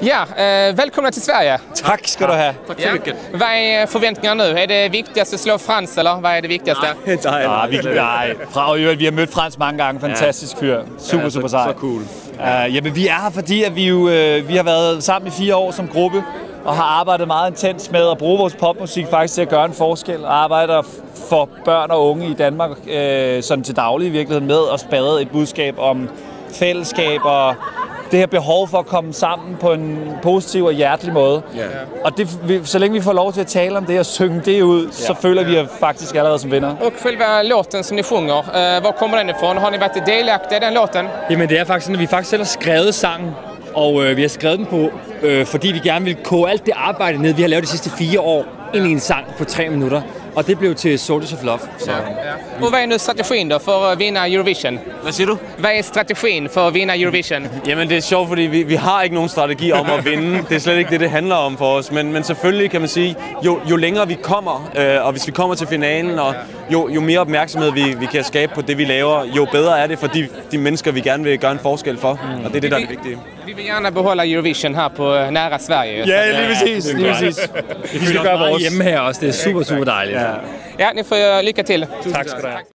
Ja, välkomna till Sverige. Tack ska du ha. Tack så mycket. Vad är förväntningarna nu? Är det viktigast att slå Frans, eller vad är det viktigaste? Vi har mødt Frans mange gange. Fantastisk fyr. Super sej. Så cool. Jamen, vi er her, fordi at vi har været sammen i 4 år som gruppe, og har arbejdet meget intens med at bruge vores popmusik faktisk til at gøre en forskel, og arbejder for børn og unge i Danmark sådan til daglig i virkeligheden med at sprede et budskab om fællesskab og det her behov for at komme sammen på en positiv og hjertelig måde. Yeah. Og så længe vi får lov til at tale om det og synge det ud, så føler vi os faktisk allerede som vinder. Och själva låten som ni sjunger, var kommer den ifrån? Har ni varit delaktiga i den låten? Jamen det er faktisk sådan, at vi faktisk selv har skrevet sangen, og vi har skrevet den på, fordi vi gerne vil koge alt det arbejde ned, vi har lavet de sidste 4 år, ind i en sang på 3 minutter. Og det blev til Soldiers of Love. Så. Ja. Och vad är nu strategin då för att vinna Eurovision? Hvad siger du? Vad är strategin för att vinna Eurovision? Jamen det er sjovt, fordi vi har ikke nogen strategi om at vinde. Det er slet ikke det handler om for os. Men selvfølgelig kan man sige, jo længere vi kommer, og hvis vi kommer til finalen, og jo mere opmærksomhed vi kan skabe på det, vi laver, jo bedre er det for de mennesker, vi gerne vil gøre en forskel for. Og det er det, der er det vigtige. Vi vill gärna behålla Eurovision här på nära Sverige. Ja, lige præcis. Vi skal gøre vores hjemme her også. Det er super dejligt. Ja, ni får lycka till. Tak skal du have.